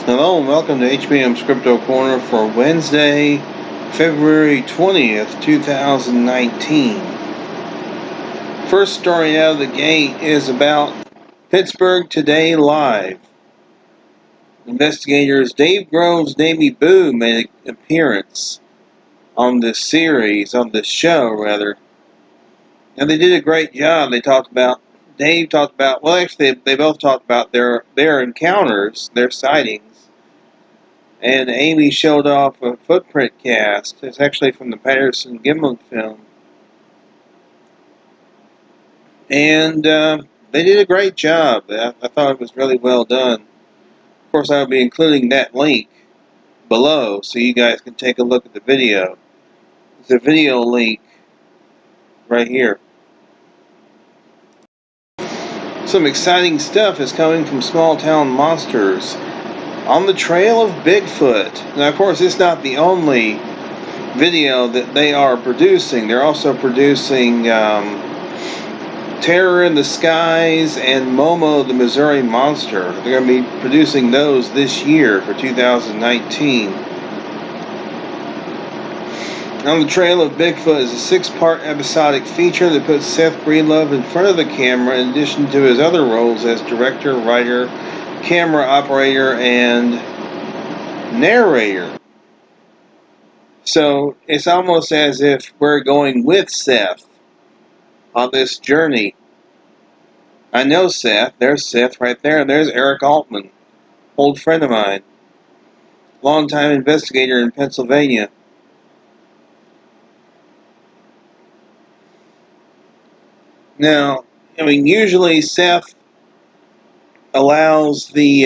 Hello and welcome to HBM's Crypto-Corner for Wednesday, February 20th, 2019. First story out of the gate is about Pittsburgh Today Live. Investigators Dave Grove's Navy Boo made an appearance on this show rather. And they did a great job. Dave talked about, well actually they both talked about their encounters, their sightings. And Amy showed off a footprint cast. It's actually from the Patterson-Gimlin film. And they did a great job. I thought it was really well done. Of course, I'll be including that link below so you guys can take a look at the video. There's a video link right here. Some exciting stuff is coming from Small Town Monsters. On the trail of Bigfoot. Now, of course, it's not the only video that they are producing. They're also producing Terror in the Skies and Momo the Missouri Monster. They're going to be producing those this year for 2019. On the Trail of Bigfoot is a 6-part episodic feature that puts Seth Breedlove in front of the camera in addition to his other roles as director, writer, camera operator, and narrator. So it's almost as if we're going with Seth on this journey. I know Seth. There's Seth right there. And there's Eric Altman, old friend of mine, longtime investigator in Pennsylvania. Now, I mean, usually Seth allows the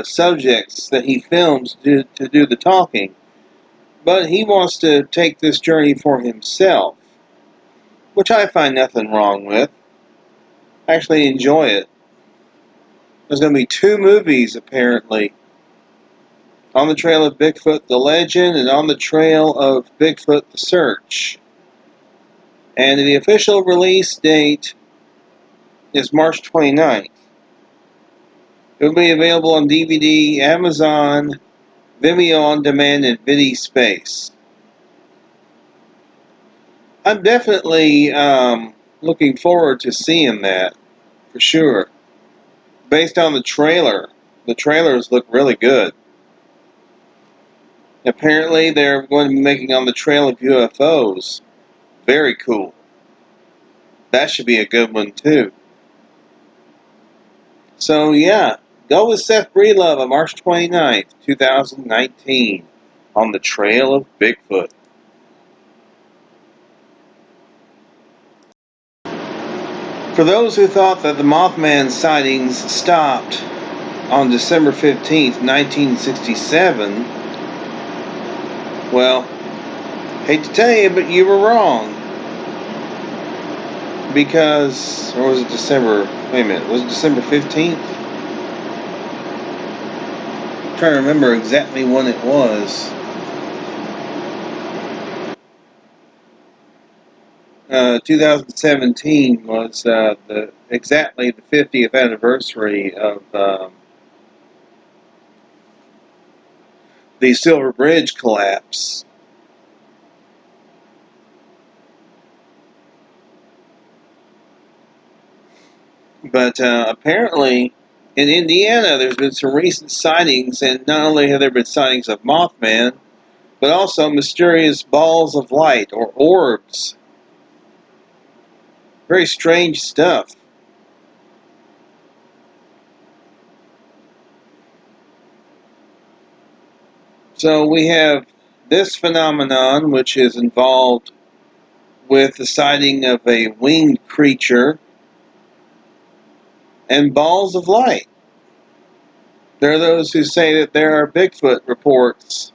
subjects that he films to do the talking, but he wants to take this journey for himself, which I find nothing wrong with. I actually enjoy it. There's going to be 2 movies apparently. On the Trail of Bigfoot, The Legend, and On the Trail of Bigfoot, The Search. And the official release date is March 29th. It will be available on DVD, Amazon, Vimeo On Demand, and VidiSpace. I'm definitely looking forward to seeing that, for sure. Based on the trailers look really good. Apparently, they're going to be making On the Trail of UFOs. Very cool. That should be a good one, too. So, yeah. Go with Seth Breedlove on March 29th, 2019. On the Trail of Bigfoot. For those who thought that the Mothman sightings stopped on December 15th, 1967, well, hate to tell you, but you were wrong. Because, or was it December, wait a minute, was it December 15th? I'm trying to remember exactly when it was. 2017 was exactly the 50th anniversary of the Silver Bridge collapse. But apparently in Indiana there's been some recent sightings, and not only have there been sightings of Mothman, but also mysterious balls of light or orbs. Very strange stuff. So we have this phenomenon, which is involved with the sighting of a winged creature and balls of light. There are those who say that there are Bigfoot reports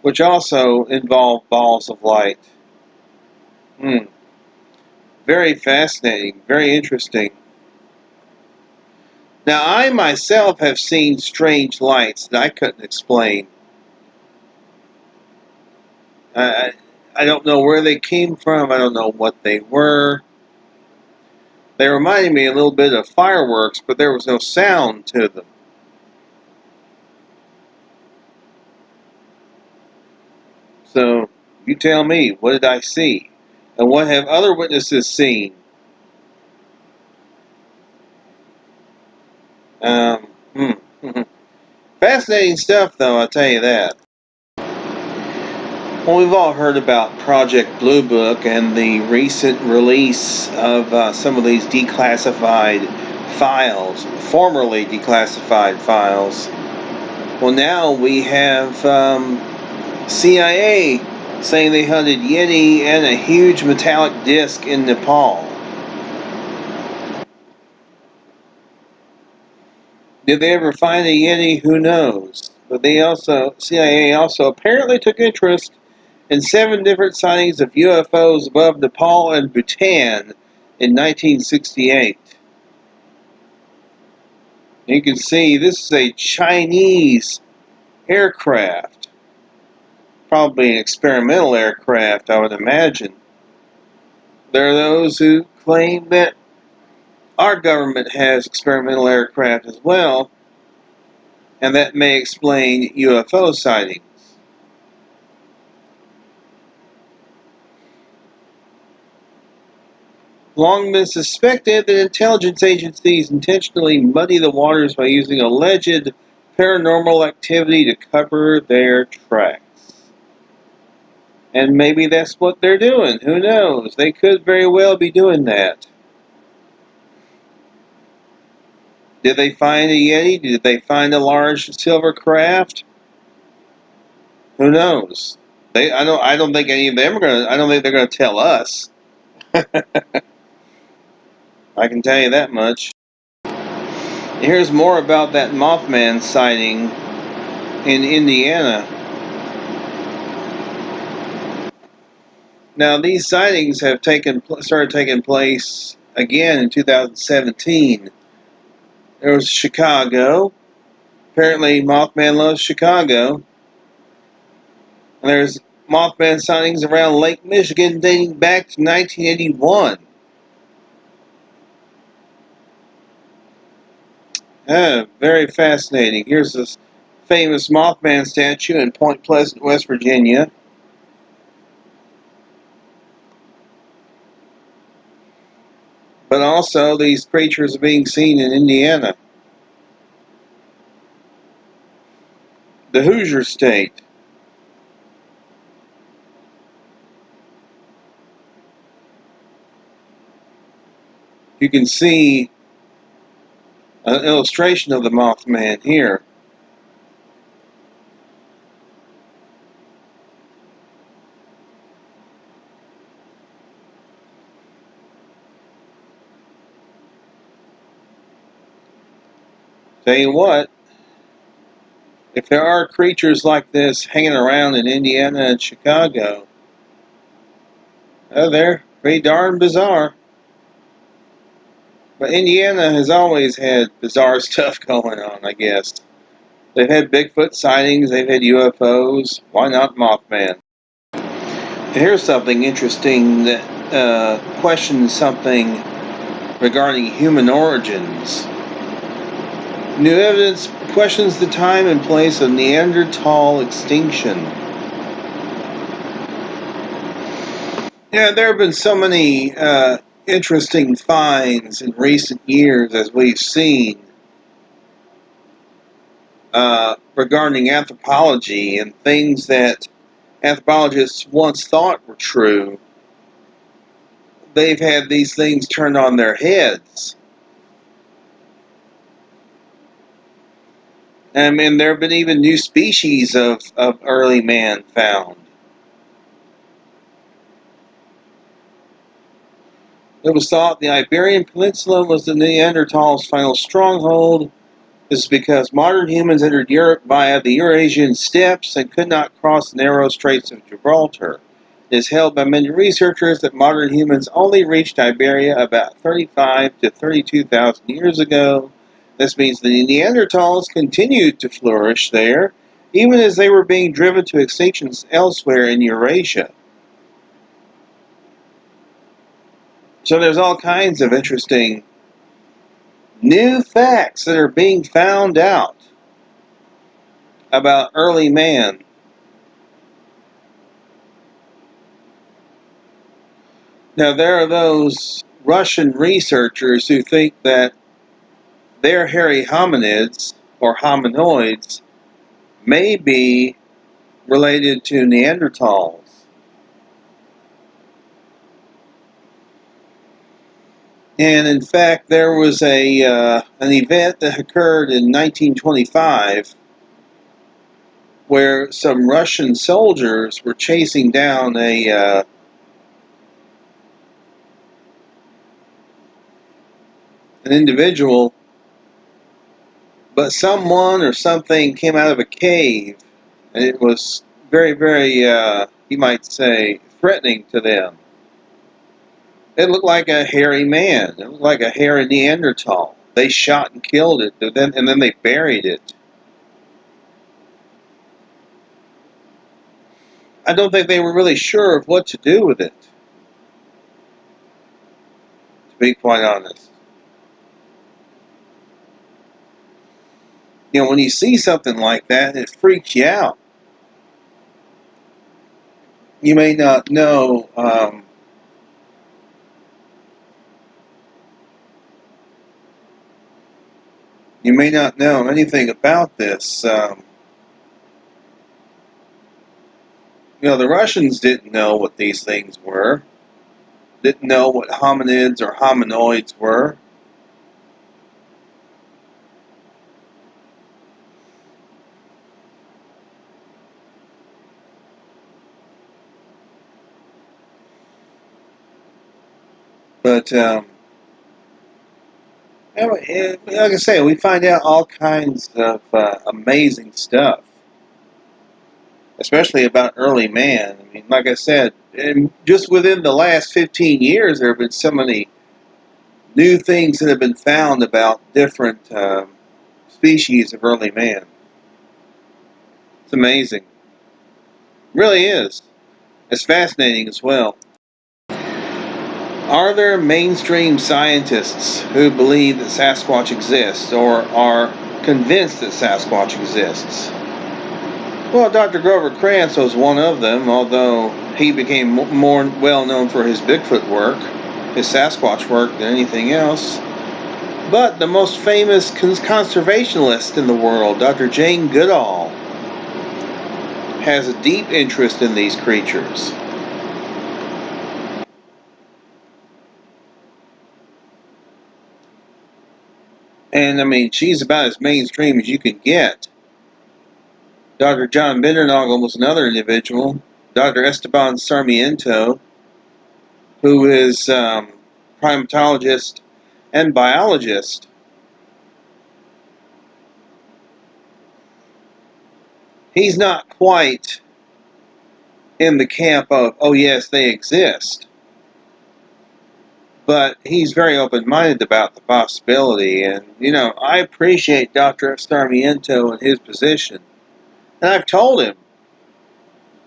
which also involve balls of light. Very fascinating, very interesting. Now, I myself have seen strange lights that I couldn't explain. I don't know where they came from. I don't know what they were. They reminded me a little bit of fireworks, but there was no sound to them. So, you tell me, what did I see? And what have other witnesses seen? Um, hmm. Fascinating stuff, though, I'll tell you that. Well, we've all heard about Project Blue Book and the recent release of some of these declassified files, formerly declassified files. Well, now we have CIA saying they hunted Yeti and a huge metallic disc in Nepal. Did they ever find a Yeti? Who knows? But CIA also apparently took interest in 7 different sightings of UFOs above Nepal and Bhutan in 1968. You can see this is a Chinese aircraft, probably an experimental aircraft, I would imagine. There are those who claim that our government has experimental aircraft as well, and that may explain UFO sightings. Long been suspected that intelligence agencies intentionally muddy the waters by using alleged paranormal activity to cover their tracks. And maybe that's what they're doing. Who knows? They could very well be doing that. Did they find a Yeti? Did they find a large silver craft? Who knows? I don't think any of them are gonna. I don't think they're gonna tell us. I can tell you that much. Here's more about that Mothman sighting in Indiana. Now, these sightings have started taking place again in 2017. There was Chicago. Apparently, Mothman loves Chicago. And there's Mothman sightings around Lake Michigan dating back to 1981. Very fascinating. Here's this famous Mothman statue in Point Pleasant, West Virginia. But also, these creatures are being seen in Indiana. The Hoosier State. You can see an illustration of the Mothman here. Tell you what, if there are creatures like this hanging around in Indiana and Chicago, they're pretty darn bizarre. But Indiana has always had bizarre stuff going on, I guess. They've had Bigfoot sightings, they've had UFOs. Why not Mothman? And here's something interesting that questions something regarding human origins. New evidence questions the time and place of Neanderthal extinction. Yeah, there have been so many interesting finds in recent years, as we've seen, regarding anthropology and things that anthropologists once thought were true. They've had these things turned on their heads. And there have been even new species of early man found. It was thought the Iberian Peninsula was the Neanderthals' final stronghold. This is because modern humans entered Europe via the Eurasian steppes and could not cross the narrow Straits of Gibraltar. It is held by many researchers that modern humans only reached Iberia about 35 to 32,000 years ago. This means the Neanderthals continued to flourish there, even as they were being driven to extinction elsewhere in Eurasia. So there's all kinds of interesting new facts that are being found out about early man. Now, there are those Russian researchers who think that their hairy hominids, or hominoids, may be related to Neanderthals. And in fact, there was an event that occurred in 1925 where some Russian soldiers were chasing down an individual, but someone or something came out of a cave, and it was very, very, you might say, threatening to them. It looked like a hairy man. It looked like a hairy Neanderthal. They shot and killed it, and then they buried it. I don't think they were really sure of what to do with it, to be quite honest. You know, when you see something like that, it freaks you out. You may not know, anything about this. The Russians didn't know what these things were, didn't know what hominids or hominoids were. But, like I say, we find out all kinds of amazing stuff, especially about early man. I mean, like I said, just within the last 15 years, there have been so many new things that have been found about different species of early man. It's amazing. It really is. It's fascinating as well. Are there mainstream scientists who believe that Sasquatch exists or are convinced that Sasquatch exists? Well, Dr. Grover Krantz was one of them, although he became more well known for his Bigfoot work, his Sasquatch work, than anything else. But the most famous conservationist in the world, Dr. Jane Goodall, has a deep interest in these creatures. And, I mean, she's about as mainstream as you can get. Dr. John Bindernagel was another individual. Dr. Esteban Sarmiento, who is primatologist and biologist. He's not quite in the camp of, oh yes, they exist. But he's very open-minded about the possibility. And, I appreciate Dr. Sarmiento and his position. And I've told him,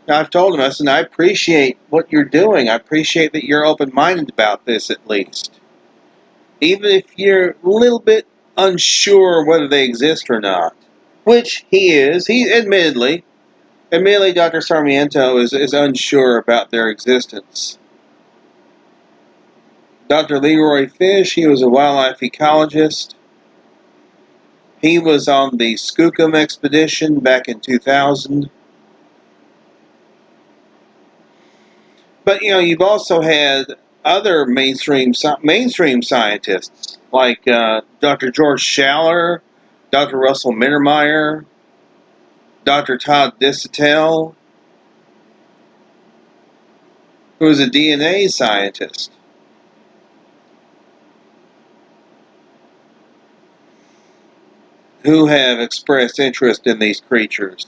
I said, I appreciate what you're doing. I appreciate that you're open-minded about this, at least. Even if you're a little bit unsure whether they exist or not. Which he is. Admittedly, Dr. Sarmiento is unsure about their existence. Dr. Leroy Fish, he was a wildlife ecologist. He was on the Skookum expedition back in 2000. But, you've also had other mainstream scientists, like Dr. George Schaller, Dr. Russell Mittermeier, Dr. Todd Disotell, who is a DNA scientist. Who have expressed interest in these creatures.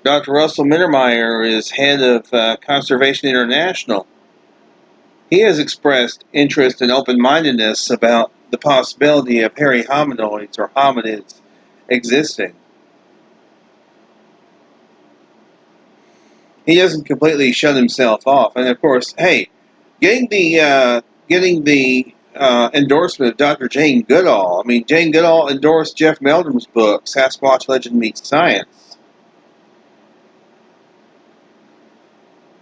Dr. Russell Mittermeier is head of Conservation International. He has expressed interest and open-mindedness about the possibility of hairy hominoids or hominids existing. He doesn't completely shut himself off. And of course, hey, getting the endorsement of Dr. Jane Goodall. I mean, Jane Goodall endorsed Jeff Meldrum's book, Sasquatch Legend Meets Science.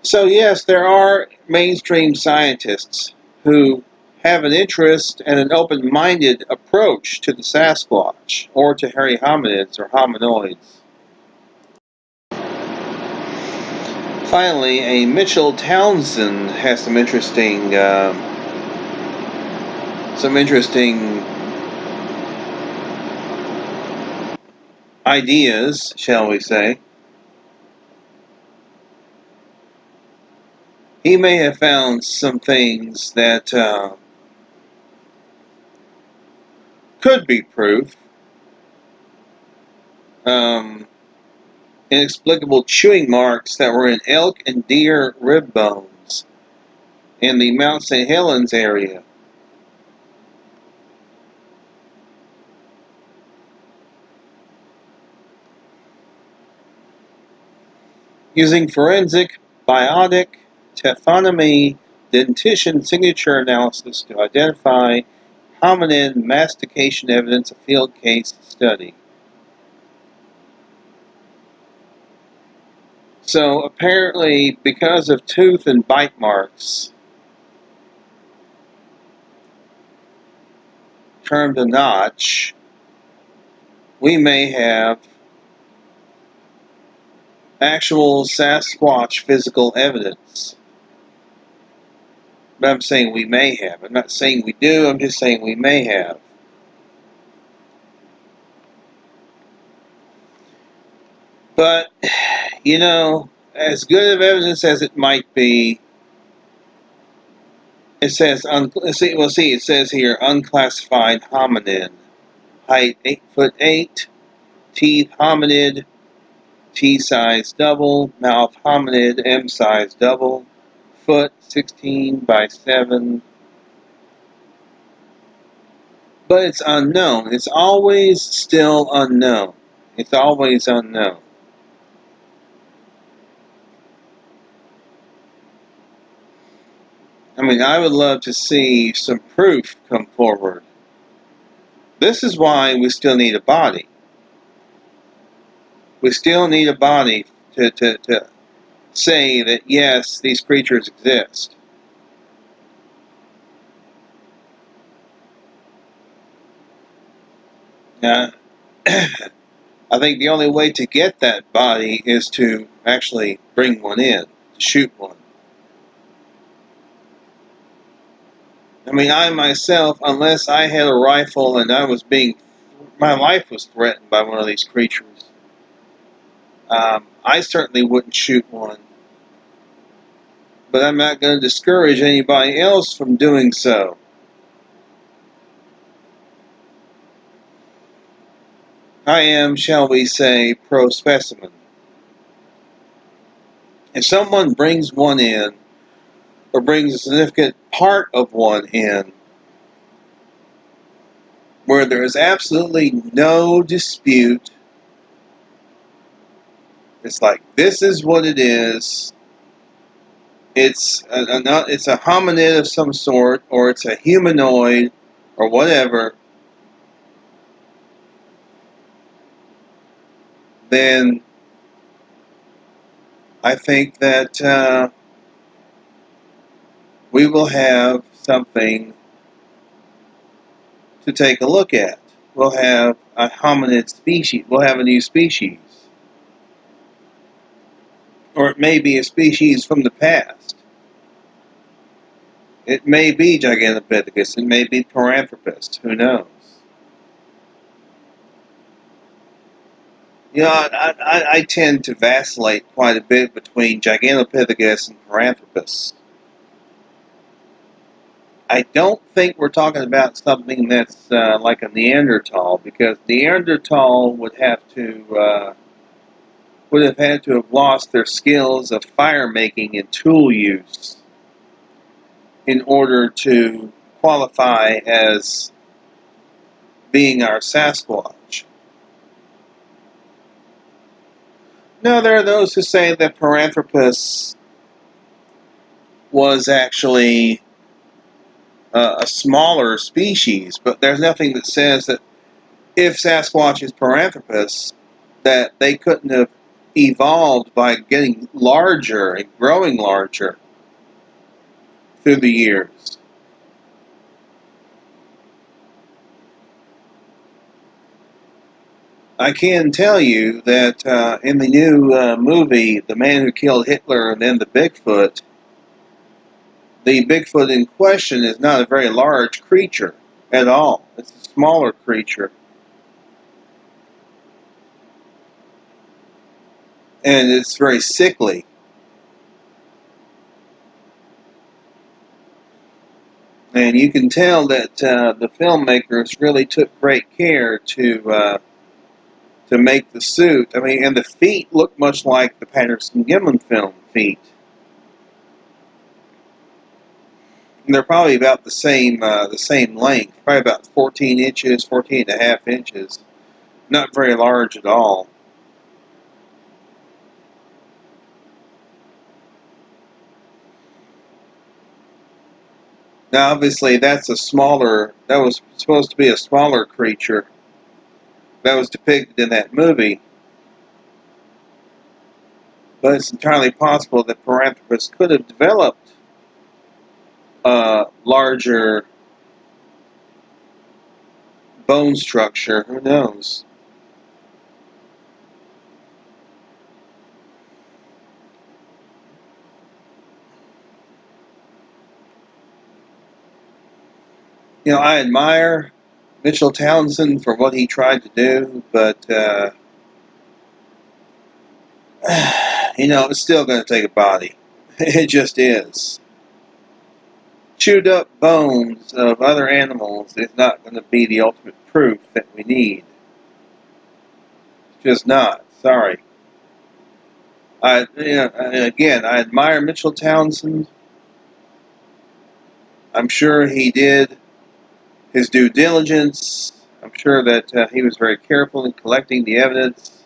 So yes, there are mainstream scientists who have an interest and an open-minded approach to the Sasquatch, or to hairy hominids or hominoids. Finally, a Mitchell Townsend has some interesting ideas, shall we say. He may have found some things that could be proof. Inexplicable chewing marks that were in elk and deer rib bones in the Mount St. Helens area. Using forensic, biotic, taphonomy, dentition signature analysis to identify hominid mastication evidence, a field case study. So apparently, because of tooth and bite marks, termed a notch, we may have actual Sasquatch physical evidence. But I'm saying we may have. I'm not saying we do, I'm just saying we may have. But, you know, as good of evidence as it might be, it says, it says here, unclassified hominin. Height 8'8", teeth hominid, T size double, mouth hominid, M size double, foot 16 by 7. But it's unknown. It's always still unknown. It's always unknown. I mean, I would love to see some proof come forward. This is why we still need a body. We still need a body to say that, yes, these creatures exist. Now, I think the only way to get that body is to actually bring one in, shoot one. I mean, I myself, unless I had a rifle and my life was threatened by one of these creatures, I certainly wouldn't shoot one. But I'm not going to discourage anybody else from doing so. I am, shall we say, pro-specimen. If someone brings one in, or brings a significant part of one in, where there is absolutely no dispute, it's like, this is what it is. It's a hominid of some sort, or it's a humanoid, or whatever, then I think that we will have something to take a look at. We'll have a hominid species. We'll have a new species. Or it may be a species from the past. It may be Gigantopithecus. It may be Paranthropus. Who knows? You know, I tend to vacillate quite a bit between Gigantopithecus and Paranthropus. I don't think we're talking about something that's like a Neanderthal, because Neanderthal would have had to have lost their skills of fire making and tool use in order to qualify as being our Sasquatch. No, there are those who say that Paranthropus was actually a smaller species, but there's nothing that says that if Sasquatch is Paranthropus, that they couldn't have evolved by getting larger and growing larger through the years. I can tell you that in the new movie, The Man Who Killed Hitler and Then the Bigfoot in question is not a very large creature at all. It's a smaller creature. And it's very sickly. And you can tell that the filmmakers really took great care to make the suit. I mean, and the feet look much like the Patterson-Gimlin film feet. And they're probably about the same length, probably about 14 inches, 14 and a half inches. Not very large at all. Now, obviously, that was supposed to be a smaller creature that was depicted in that movie. But it's entirely possible that Paranthropus could have developed a larger bone structure. Who knows? You know, I admire Mitchell Townsend for what he tried to do, but you know, it's still going to take a body. It just is. Chewed up bones of other animals is not going to be the ultimate proof that we need. It's just not. Sorry. Again, I admire Mitchell Townsend. I'm sure he did his due diligence. I'm sure that he was very careful in collecting the evidence.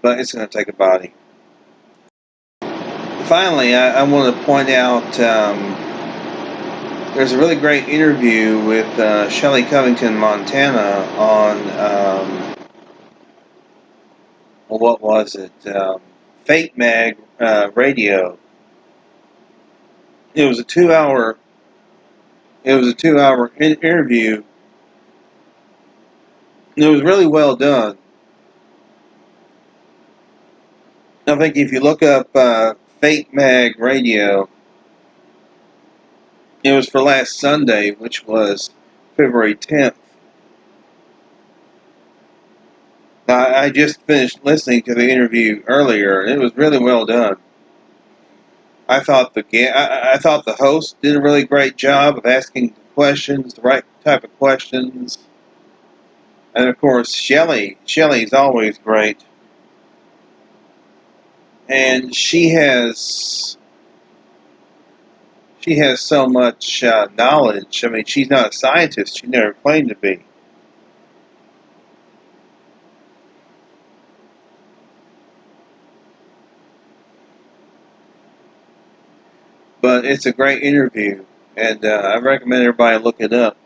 But it's going to take a body. Finally, I want to point out there's a really great interview with Shelley Covington Montana on, what was it? Fate Mag Radio. It was a 2-hour. It was a 2-hour interview. And it was really well done. I think if you look up Fate Mag Radio, it was for last Sunday, which was February 10th. I just finished listening to the interview earlier, and it was really well done. I thought the host did a really great job of asking questions, the right type of questions, and of course Shelley's always great, and she has so much knowledge. I mean, she's not a scientist; she never claimed to be. But it's a great interview, and I recommend everybody look it up.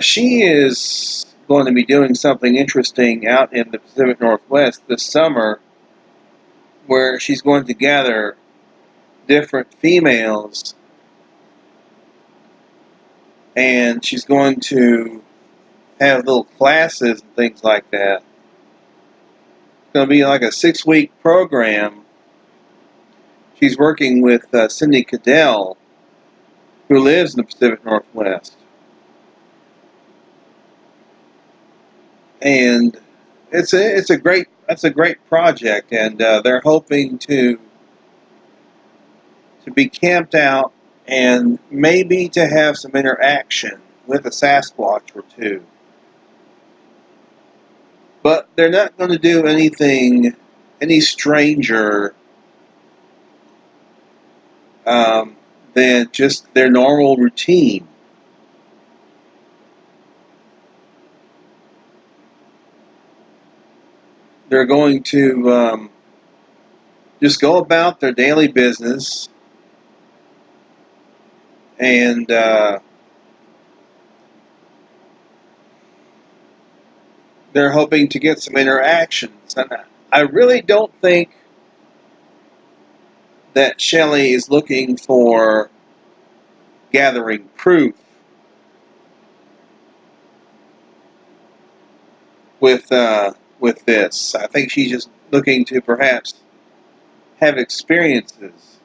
She is going to be doing something interesting out in the Pacific Northwest this summer, where she's going to gather different females, and she's going to have little classes and things like that. It's going to be like a 6-week program. She's working with Cindy Cadell, who lives in the Pacific Northwest. And that's a great project, and they're hoping to be camped out and maybe to have some interaction with a Sasquatch or two. But they're not going to do any stranger than just their normal routine. they're going to just go about their daily business, and they're hoping to get some interactions. And I really don't think that Shelley is looking for gathering proof with this. I think she's just looking to perhaps have experiences.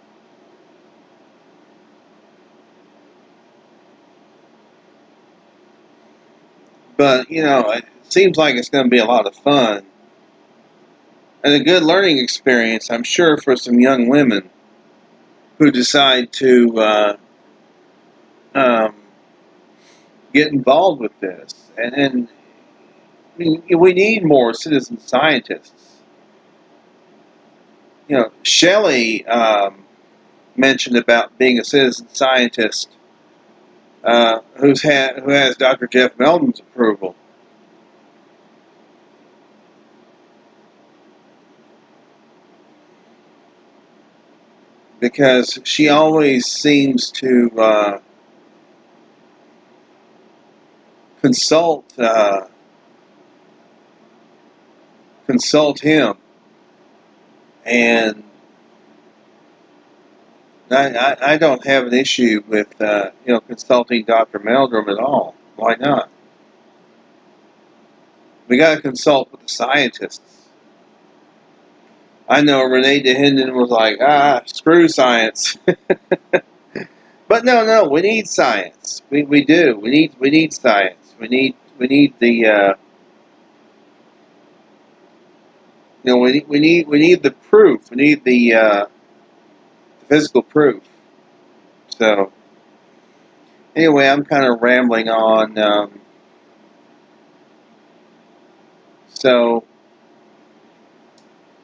But, it seems like it's going to be a lot of fun and a good learning experience, I'm sure, for some young women who decide to um, get involved with this. And we need more citizen scientists. Shelley mentioned about being a citizen scientist who has Dr. Jeff Meldon's approval. Because she always seems to consult him, and I don't have an issue with consulting Dr. Meldrum at all. Why not? We got to consult with the scientists. I know Renee DeHinden was like, screw science. But no, we need science. We do. We need science. We need the we need the proof. We need the physical proof. So anyway, I'm kind of rambling on. So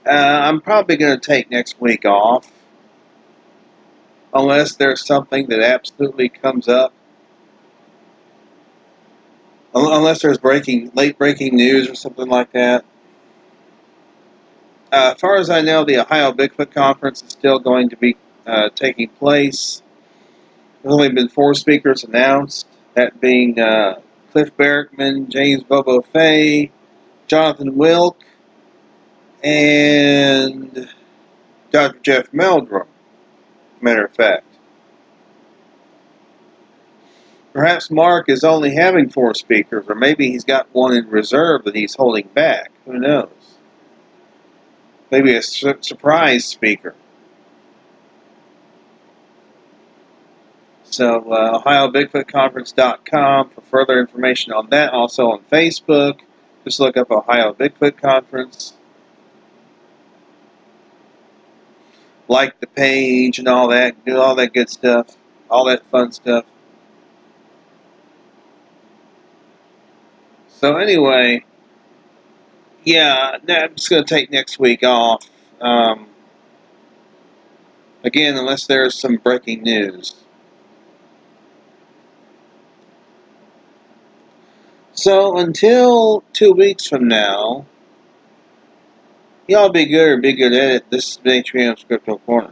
I'm probably going to take next week off, unless there's something that absolutely comes up. Unless there's late breaking news or something like that. As far as I know, the Ohio Bigfoot Conference is still going to be taking place. There's only been 4 speakers announced, that being Cliff Barrickman, James Bobo Fay, Jonathan Wilk, and Dr. Jeff Meldrum, matter of fact. Perhaps Mark is only having 4 speakers, or maybe he's got one in reserve that he's holding back. Who knows? Maybe a surprise speaker. So, OhioBigfootConference.com for further information on that. Also on Facebook, just look up Ohio Bigfoot Conference. Like the page and all that. Do all that good stuff. All that fun stuff. So anyway, yeah, I'm just going to take next week off. Again, unless there's some breaking news. So until 2 weeks from now, y'all be good or be good at it. This is May-HBM's Crypto Corner.